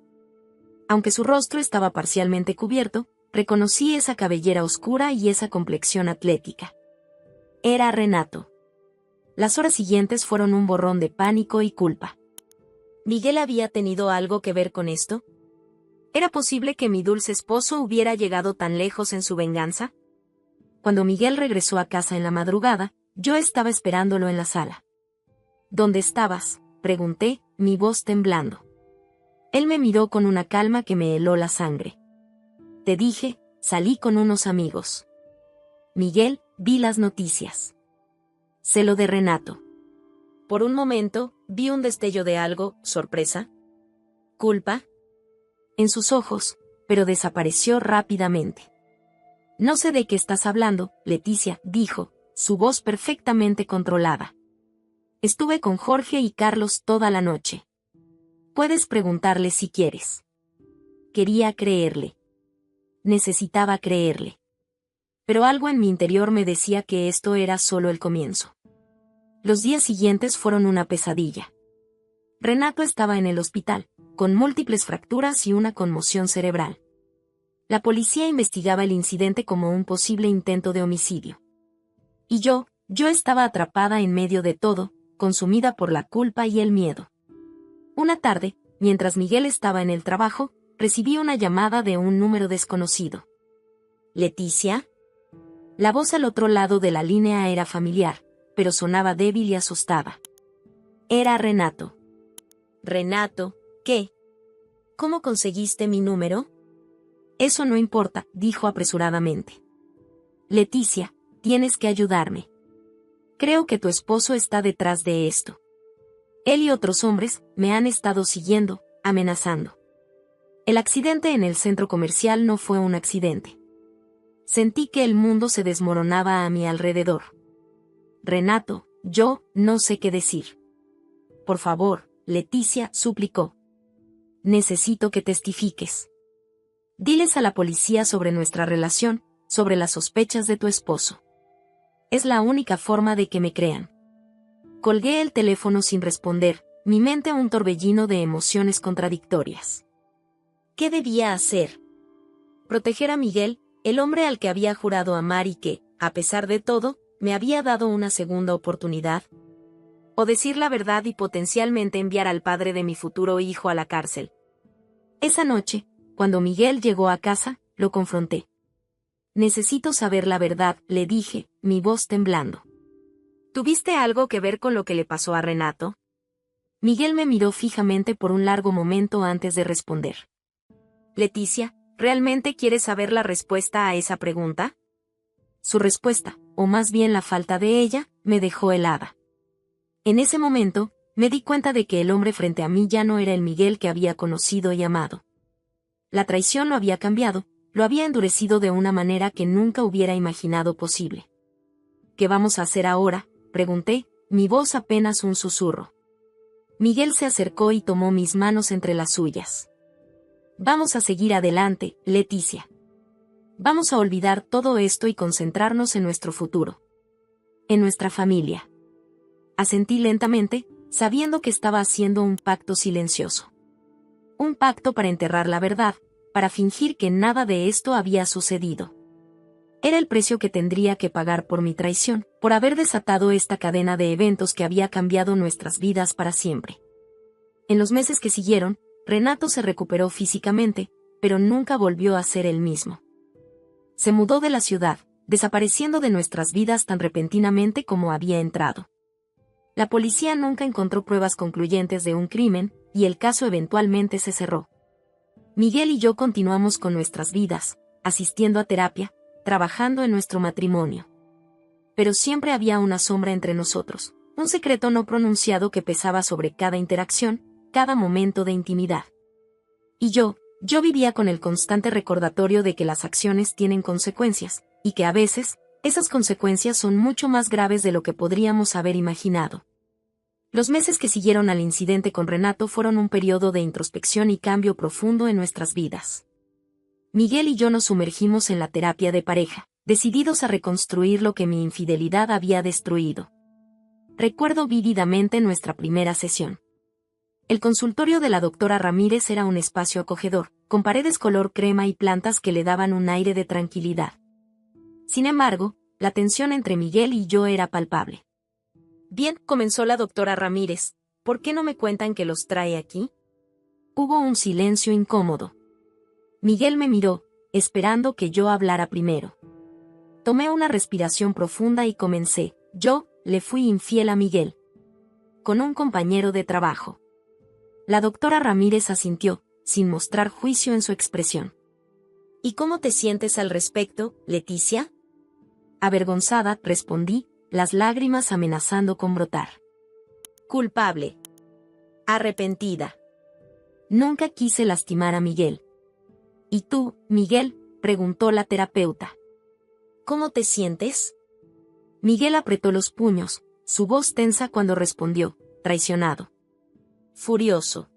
Aunque su rostro estaba parcialmente cubierto, reconocí esa cabellera oscura y esa complexión atlética. Era Renato. Las horas siguientes fueron un borrón de pánico y culpa. ¿Miguel había tenido algo que ver con esto? ¿Era posible que mi dulce esposo hubiera llegado tan lejos en su venganza? Cuando Miguel regresó a casa en la madrugada, yo estaba esperándolo en la sala. ¿Dónde estabas?, pregunté, mi voz temblando. Él me miró con una calma que me heló la sangre. Te dije, salí con unos amigos. Miguel, vi las noticias. Sé lo de Renato. Por un momento, vi un destello de algo, sorpresa. ¿Culpa? En sus ojos, pero desapareció rápidamente. No sé de qué estás hablando, Leticia, dijo, su voz perfectamente controlada. Estuve con Jorge y Carlos toda la noche. Puedes preguntarle si quieres. Quería creerle. Necesitaba creerle. Pero algo en mi interior me decía que esto era solo el comienzo. Los días siguientes fueron una pesadilla. Renato estaba en el hospital, con múltiples fracturas y una conmoción cerebral. La policía investigaba el incidente como un posible intento de homicidio. Y yo estaba atrapada en medio de todo, consumida por la culpa y el miedo. Una tarde, mientras Miguel estaba en el trabajo, recibí una llamada de un número desconocido. ¿Leticia? La voz al otro lado de la línea era familiar, pero sonaba débil y asustada. Era Renato. Renato, ¿qué? ¿Cómo conseguiste mi número? Eso no importa, dijo apresuradamente. Leticia, tienes que ayudarme. Creo que tu esposo está detrás de esto. Él y otros hombres me han estado siguiendo, amenazando. El accidente en el centro comercial no fue un accidente. Sentí que el mundo se desmoronaba a mi alrededor. Renato, yo no sé qué decir. Por favor, Leticia, suplicó. Necesito que testifiques. Diles a la policía sobre nuestra relación, sobre las sospechas de tu esposo. Es la única forma de que me crean. Colgué el teléfono sin responder, mi mente un torbellino de emociones contradictorias. ¿Qué debía hacer? Proteger a Miguel, el hombre al que había jurado amar y que, a pesar de todo, me había dado una segunda oportunidad. O decir la verdad y potencialmente enviar al padre de mi futuro hijo a la cárcel. Esa noche, cuando Miguel llegó a casa, lo confronté. Necesito saber la verdad, le dije, mi voz temblando. ¿Tuviste algo que ver con lo que le pasó a Renato? Miguel me miró fijamente por un largo momento antes de responder. Leticia, ¿realmente quieres saber la respuesta a esa pregunta? Su respuesta, o más bien la falta de ella, me dejó helada. En ese momento, me di cuenta de que el hombre frente a mí ya no era el Miguel que había conocido y amado. La traición lo había cambiado, lo había endurecido de una manera que nunca hubiera imaginado posible. ¿Qué vamos a hacer ahora?, pregunté, mi voz apenas un susurro. Miguel se acercó y tomó mis manos entre las suyas. Vamos a seguir adelante, Leticia. Vamos a olvidar todo esto y concentrarnos en nuestro futuro. En nuestra familia. Asentí lentamente, sabiendo que estaba haciendo un pacto silencioso. Un pacto para enterrar la verdad, para fingir que nada de esto había sucedido. Era el precio que tendría que pagar por mi traición, por haber desatado esta cadena de eventos que había cambiado nuestras vidas para siempre. En los meses que siguieron, Renato se recuperó físicamente, pero nunca volvió a ser el mismo. Se mudó de la ciudad, desapareciendo de nuestras vidas tan repentinamente como había entrado. La policía nunca encontró pruebas concluyentes de un crimen, y el caso eventualmente se cerró. Miguel y yo continuamos con nuestras vidas, asistiendo a terapia, trabajando en nuestro matrimonio. pero siempre había una sombra entre nosotros, un secreto no pronunciado que pesaba sobre cada interacción, cada momento de intimidad. Y yo vivía con el constante recordatorio de que las acciones tienen consecuencias, y que a veces, esas consecuencias son mucho más graves de lo que podríamos haber imaginado. Los meses que siguieron al incidente con Renato fueron un periodo de introspección y cambio profundo en nuestras vidas. Miguel y yo nos sumergimos en la terapia de pareja, decididos a reconstruir lo que mi infidelidad había destruido. Recuerdo vívidamente nuestra primera sesión. El consultorio de la doctora Ramírez era un espacio acogedor, con paredes color crema y plantas que le daban un aire de tranquilidad. Sin embargo, la tensión entre Miguel y yo era palpable. Bien, comenzó la doctora Ramírez, ¿por qué no me cuentan que los trae aquí? Hubo un silencio incómodo. Miguel me miró, esperando que yo hablara primero. Tomé una respiración profunda y comencé. Yo le fui infiel a Miguel. Con un compañero de trabajo. La doctora Ramírez asintió, sin mostrar juicio en su expresión. ¿Y cómo te sientes al respecto, Leticia? Avergonzada, respondí, las lágrimas amenazando con brotar. Culpable. Arrepentida. Nunca quise lastimar a Miguel. ¿Y tú, Miguel?, preguntó la terapeuta. ¿Cómo te sientes? Miguel apretó los puños, su voz tensa cuando respondió, traicionado. Furioso.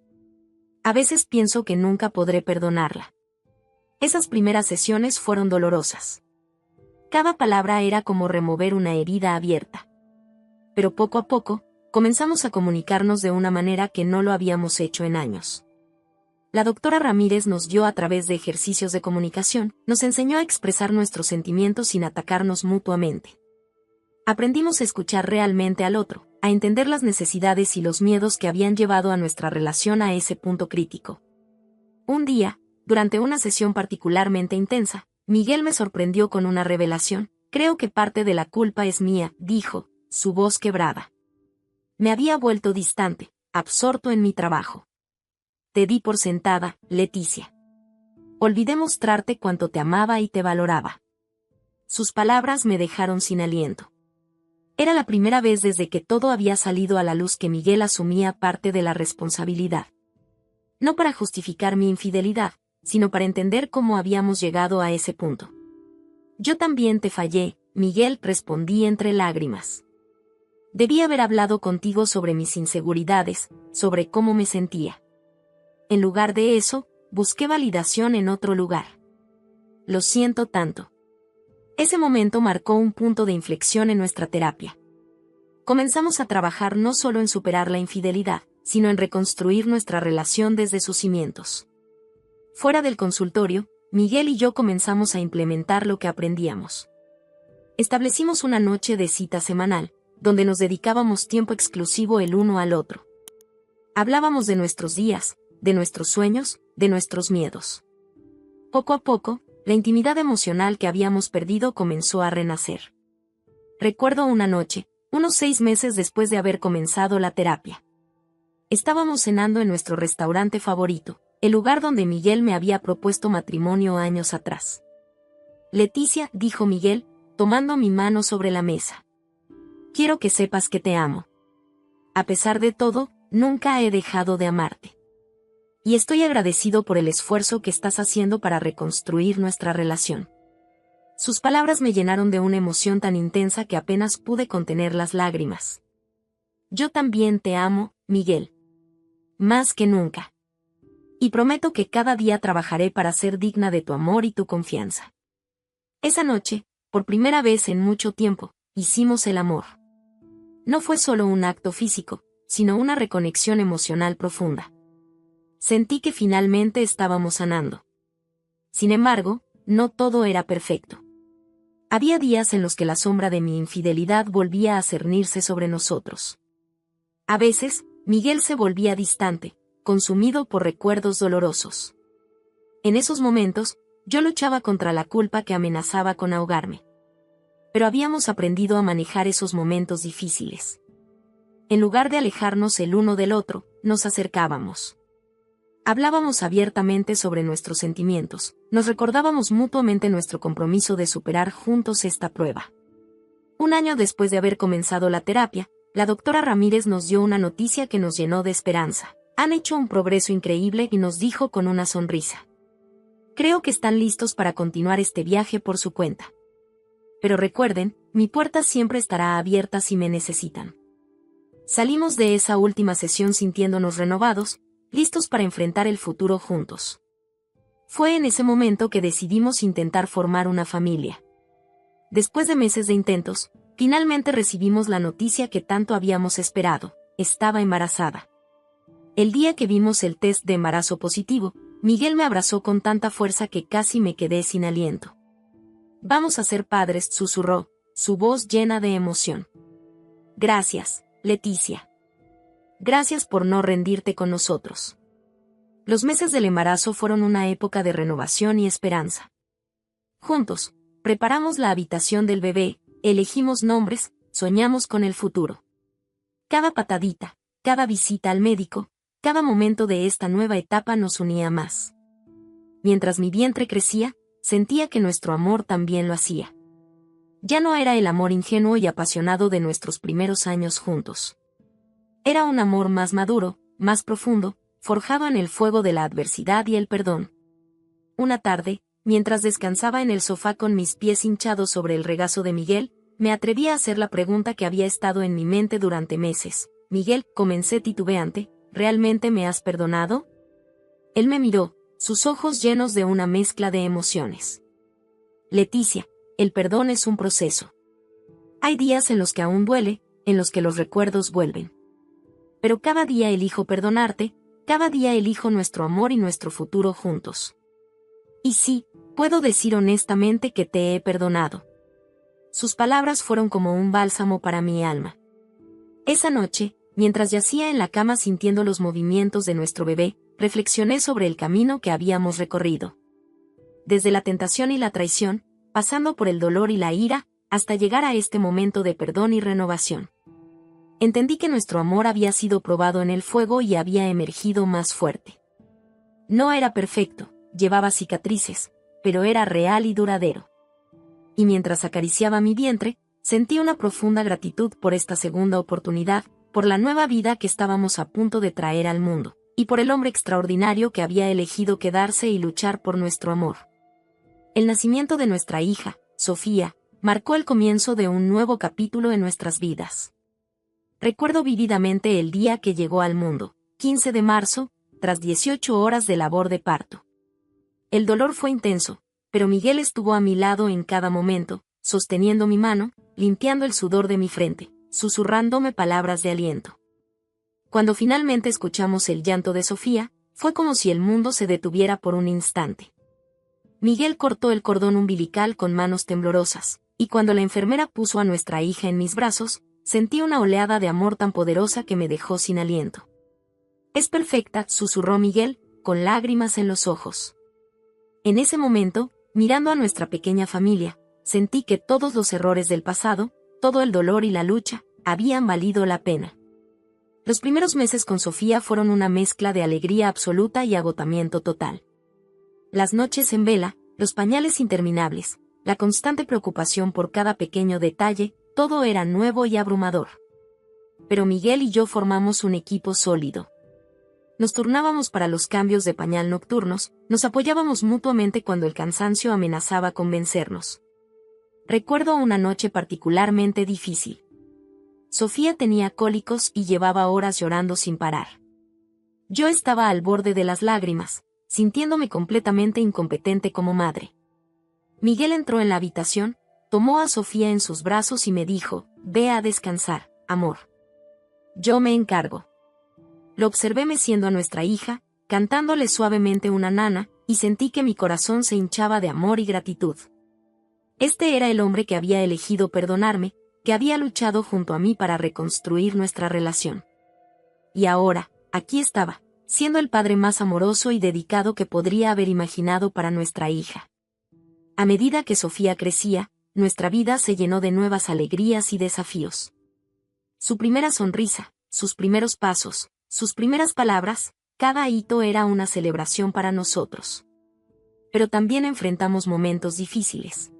A veces pienso que nunca podré perdonarla. Esas primeras sesiones fueron dolorosas. Cada palabra era como remover una herida abierta. Pero poco a poco, comenzamos a comunicarnos de una manera que no lo habíamos hecho en años. La doctora Ramírez nos guió a través de ejercicios de comunicación, nos enseñó a expresar nuestros sentimientos sin atacarnos mutuamente. Aprendimos a escuchar realmente al otro, a entender las necesidades y los miedos que habían llevado a nuestra relación a ese punto crítico. Un día, durante una sesión particularmente intensa, Miguel me sorprendió con una revelación. Creo que parte de la culpa es mía, dijo, su voz quebrada. Me había vuelto distante, absorto en mi trabajo. Te di por sentada, Leticia. Olvidé mostrarte cuánto te amaba y te valoraba. Sus palabras me dejaron sin aliento. Era la primera vez desde que todo había salido a la luz que Miguel asumía parte de la responsabilidad. No para justificar mi infidelidad, sino para entender cómo habíamos llegado a ese punto. Yo también te fallé, Miguel, respondí entre lágrimas. Debí haber hablado contigo sobre mis inseguridades, sobre cómo me sentía. En lugar de eso, busqué validación en otro lugar. Lo siento tanto. Ese momento marcó un punto de inflexión en nuestra terapia. Comenzamos a trabajar no solo en superar la infidelidad, sino en reconstruir nuestra relación desde sus cimientos. Fuera del consultorio, Miguel y yo comenzamos a implementar lo que aprendíamos. Establecimos una noche de cita semanal, donde nos dedicábamos tiempo exclusivo el uno al otro. Hablábamos de nuestros días, de nuestros sueños, de nuestros miedos. Poco a poco, la intimidad emocional que habíamos perdido comenzó a renacer. Recuerdo una noche, unos 6 meses después de haber comenzado la terapia. Estábamos cenando en nuestro restaurante favorito, el lugar donde Miguel me había propuesto matrimonio años atrás. Leticia, dijo Miguel, tomando mi mano sobre la mesa. Quiero que sepas que te amo. A pesar de todo, nunca he dejado de amarte. Y estoy agradecido por el esfuerzo que estás haciendo para reconstruir nuestra relación. Sus palabras me llenaron de una emoción tan intensa que apenas pude contener las lágrimas. Yo también te amo, Miguel. Más que nunca. Y prometo que cada día trabajaré para ser digna de tu amor y tu confianza. Esa noche, por primera vez en mucho tiempo, hicimos el amor. No fue solo un acto físico, sino una reconexión emocional profunda. Sentí que finalmente estábamos sanando. Sin embargo, no todo era perfecto. Había días en los que la sombra de mi infidelidad volvía a cernirse sobre nosotros. A veces, Miguel se volvía distante, consumido por recuerdos dolorosos. En esos momentos, yo luchaba contra la culpa que amenazaba con ahogarme. Pero habíamos aprendido a manejar esos momentos difíciles. En lugar de alejarnos el uno del otro, nos acercábamos. Hablábamos abiertamente sobre nuestros sentimientos, nos recordábamos mutuamente nuestro compromiso de superar juntos esta prueba. Un año después de haber comenzado la terapia, la doctora Ramírez nos dio una noticia que nos llenó de esperanza. Han hecho un progreso increíble y nos dijo con una sonrisa. Creo que están listos para continuar este viaje por su cuenta. Pero recuerden, mi puerta siempre estará abierta si me necesitan. Salimos de esa última sesión sintiéndonos renovados, listos para enfrentar el futuro juntos. Fue en ese momento que decidimos intentar formar una familia. Después de meses de intentos, finalmente recibimos la noticia que tanto habíamos esperado: estaba embarazada. El día que vimos el test de embarazo positivo, Miguel me abrazó con tanta fuerza que casi me quedé sin aliento. Vamos a ser padres, susurró, su voz llena de emoción. Gracias, Leticia. Gracias por no rendirte con nosotros. Los meses del embarazo fueron una época de renovación y esperanza. Juntos, preparamos la habitación del bebé, elegimos nombres, soñamos con el futuro. Cada patadita, cada visita al médico, cada momento de esta nueva etapa nos unía más. Mientras mi vientre crecía, sentía que nuestro amor también lo hacía. Ya no era el amor ingenuo y apasionado de nuestros primeros años juntos. Era un amor más maduro, más profundo, forjado en el fuego de la adversidad y el perdón. Una tarde, mientras descansaba en el sofá con mis pies hinchados sobre el regazo de Miguel, me atreví a hacer la pregunta que había estado en mi mente durante meses. Miguel, comencé titubeante, ¿realmente me has perdonado? Él me miró, sus ojos llenos de una mezcla de emociones. Leticia, el perdón es un proceso. Hay días en los que aún duele, en los que los recuerdos vuelven. Pero cada día elijo perdonarte, cada día elijo nuestro amor y nuestro futuro juntos. Y sí, puedo decir honestamente que te he perdonado. Sus palabras fueron como un bálsamo para mi alma. Esa noche, mientras yacía en la cama sintiendo los movimientos de nuestro bebé, reflexioné sobre el camino que habíamos recorrido. Desde la tentación y la traición, pasando por el dolor y la ira, hasta llegar a este momento de perdón y renovación. Entendí que nuestro amor había sido probado en el fuego y había emergido más fuerte. No era perfecto, llevaba cicatrices, pero era real y duradero. Y mientras acariciaba mi vientre, sentí una profunda gratitud por esta segunda oportunidad, por la nueva vida que estábamos a punto de traer al mundo, y por el hombre extraordinario que había elegido quedarse y luchar por nuestro amor. El nacimiento de nuestra hija, Sofía, marcó el comienzo de un nuevo capítulo en nuestras vidas. Recuerdo vívidamente el día que llegó al mundo, 15 de marzo, tras 18 horas de labor de parto. El dolor fue intenso, pero Miguel estuvo a mi lado en cada momento, sosteniendo mi mano, limpiando el sudor de mi frente, susurrándome palabras de aliento. Cuando finalmente escuchamos el llanto de Sofía, fue como si el mundo se detuviera por un instante. Miguel cortó el cordón umbilical con manos temblorosas, y cuando la enfermera puso a nuestra hija en mis brazos, sentí una oleada de amor tan poderosa que me dejó sin aliento. Es perfecta, susurró Miguel, con lágrimas en los ojos. En ese momento, mirando a nuestra pequeña familia, sentí que todos los errores del pasado, todo el dolor y la lucha, habían valido la pena. Los primeros meses con Sofía fueron una mezcla de alegría absoluta y agotamiento total. Las noches en vela, los pañales interminables, la constante preocupación por cada pequeño detalle, todo era nuevo y abrumador. Pero Miguel y yo formamos un equipo sólido. Nos turnábamos para los cambios de pañal nocturnos, nos apoyábamos mutuamente cuando el cansancio amenazaba con vencernos. Recuerdo una noche particularmente difícil. Sofía tenía cólicos y llevaba horas llorando sin parar. Yo estaba al borde de las lágrimas, sintiéndome completamente incompetente como madre. Miguel entró en la habitación, tomó a Sofía en sus brazos y me dijo: «Ve a descansar, amor. Yo me encargo». Lo observé meciendo a nuestra hija, cantándole suavemente una nana, y sentí que mi corazón se hinchaba de amor y gratitud. Este era el hombre que había elegido perdonarme, que había luchado junto a mí para reconstruir nuestra relación. Y ahora, aquí estaba, siendo el padre más amoroso y dedicado que podría haber imaginado para nuestra hija. A medida que Sofía crecía, nuestra vida se llenó de nuevas alegrías y desafíos. Su primera sonrisa, sus primeros pasos, sus primeras palabras, cada hito era una celebración para nosotros. Pero también enfrentamos momentos difíciles.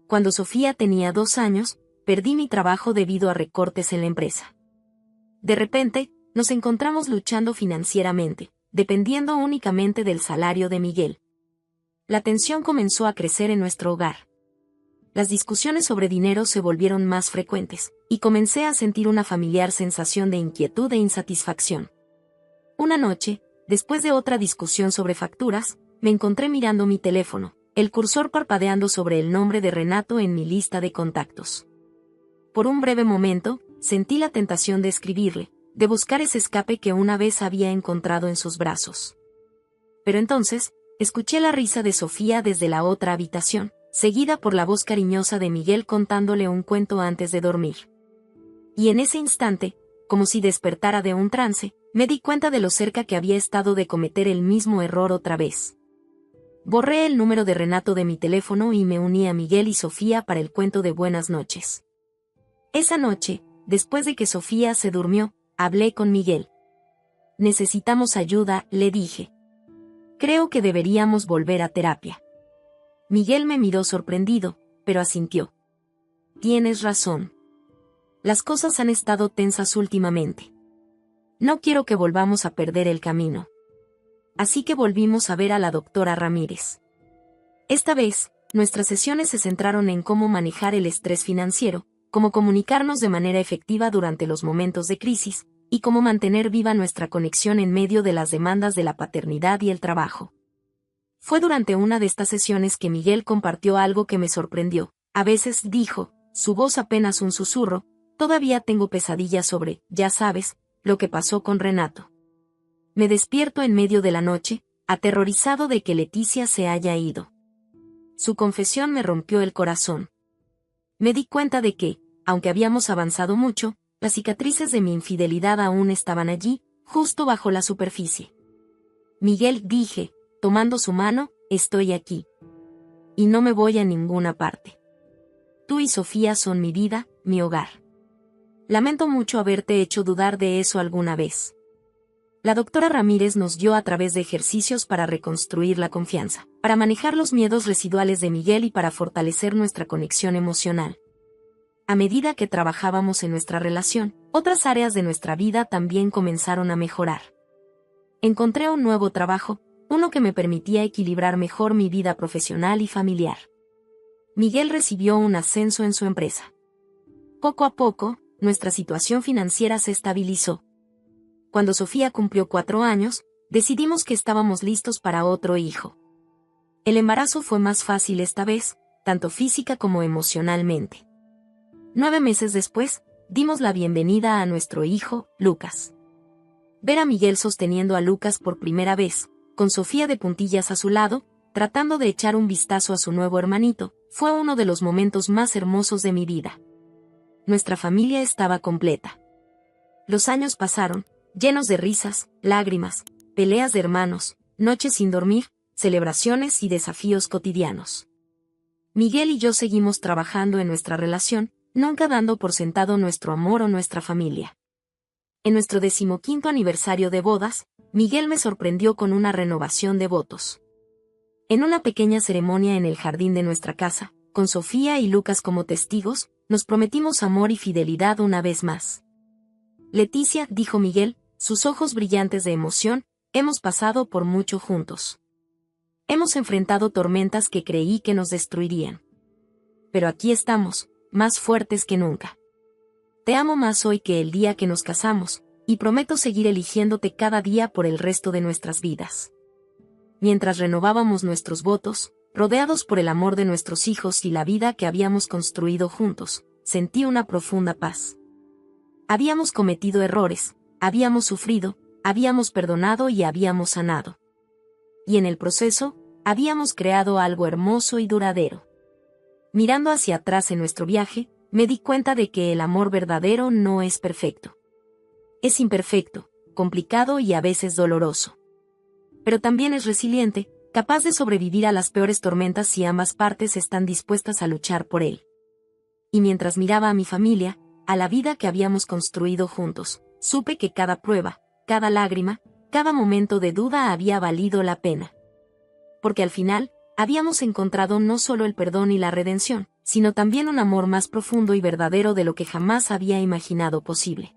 Cuando Sofía tenía 2 años, perdí mi trabajo debido a recortes en la empresa. De repente, nos encontramos luchando financieramente, dependiendo únicamente del salario de Miguel. La tensión comenzó a crecer en nuestro hogar. Las discusiones sobre dinero se volvieron más frecuentes, y comencé a sentir una familiar sensación de inquietud e insatisfacción. Una noche, después de otra discusión sobre facturas, me encontré mirando mi teléfono, el cursor parpadeando sobre el nombre de Renato en mi lista de contactos. Por un breve momento, sentí la tentación de escribirle, de buscar ese escape que una vez había encontrado en sus brazos. Pero entonces, escuché la risa de Sofía desde la otra habitación, seguida por la voz cariñosa de Miguel contándole un cuento antes de dormir. Y en ese instante, como si despertara de un trance, me di cuenta de lo cerca que había estado de cometer el mismo error otra vez. Borré el número de Renato de mi teléfono y me uní a Miguel y Sofía para el cuento de buenas noches. Esa noche, después de que Sofía se durmió, hablé con Miguel. Necesitamos ayuda, le dije. Creo que deberíamos volver a terapia. Miguel me miró sorprendido, pero asintió. Tienes razón. Las cosas han estado tensas últimamente. No quiero que volvamos a perder el camino. Así que volvimos a ver a la doctora Ramírez. Esta vez, nuestras sesiones se centraron en cómo manejar el estrés financiero, cómo comunicarnos de manera efectiva durante los momentos de crisis, y cómo mantener viva nuestra conexión en medio de las demandas de la paternidad y el trabajo. Fue durante una de estas sesiones que Miguel compartió algo que me sorprendió. A veces, dijo, su voz apenas un susurro, todavía tengo pesadillas sobre, ya sabes, lo que pasó con Renato. Me despierto en medio de la noche, aterrorizado de que Leticia se haya ido. Su confesión me rompió el corazón. Me di cuenta de que, aunque habíamos avanzado mucho, las cicatrices de mi infidelidad aún estaban allí, justo bajo la superficie. Miguel, dije, tomando su mano, estoy aquí. Y no me voy a ninguna parte. Tú y Sofía son mi vida, mi hogar. Lamento mucho haberte hecho dudar de eso alguna vez. La doctora Ramírez nos dio a través de ejercicios para reconstruir la confianza, para manejar los miedos residuales de Miguel y para fortalecer nuestra conexión emocional. A medida que trabajábamos en nuestra relación, otras áreas de nuestra vida también comenzaron a mejorar. Encontré un nuevo trabajo, uno que me permitía equilibrar mejor mi vida profesional y familiar. Miguel recibió un ascenso en su empresa. Poco a poco, nuestra situación financiera se estabilizó. Cuando Sofía cumplió 4 años, decidimos que estábamos listos para otro hijo. El embarazo fue más fácil esta vez, tanto física como emocionalmente. 9 meses después, dimos la bienvenida a nuestro hijo, Lucas. Ver a Miguel sosteniendo a Lucas por primera vez, con Sofía de puntillas a su lado, tratando de echar un vistazo a su nuevo hermanito, fue uno de los momentos más hermosos de mi vida. Nuestra familia estaba completa. Los años pasaron, llenos de risas, lágrimas, peleas de hermanos, noches sin dormir, celebraciones y desafíos cotidianos. Miguel y yo seguimos trabajando en nuestra relación, nunca dando por sentado nuestro amor o nuestra familia. En nuestro 15º aniversario de bodas, Miguel me sorprendió con una renovación de votos. En una pequeña ceremonia en el jardín de nuestra casa, con Sofía y Lucas como testigos, nos prometimos amor y fidelidad una vez más. Leticia, dijo Miguel, sus ojos brillantes de emoción, hemos pasado por mucho juntos. Hemos enfrentado tormentas que creí que nos destruirían. Pero aquí estamos, más fuertes que nunca. Te amo más hoy que el día que nos casamos, y prometo seguir eligiéndote cada día por el resto de nuestras vidas. Mientras renovábamos nuestros votos, rodeados por el amor de nuestros hijos y la vida que habíamos construido juntos, sentí una profunda paz. Habíamos cometido errores, habíamos sufrido, habíamos perdonado y habíamos sanado. Y en el proceso, habíamos creado algo hermoso y duradero. Mirando hacia atrás en nuestro viaje, me di cuenta de que el amor verdadero no es perfecto. Es imperfecto, complicado y a veces doloroso. Pero también es resiliente, capaz de sobrevivir a las peores tormentas si ambas partes están dispuestas a luchar por él. Y mientras miraba a mi familia, a la vida que habíamos construido juntos, supe que cada prueba, cada lágrima, cada momento de duda había valido la pena. Porque al final, habíamos encontrado no solo el perdón y la redención, sino también un amor más profundo y verdadero de lo que jamás había imaginado posible.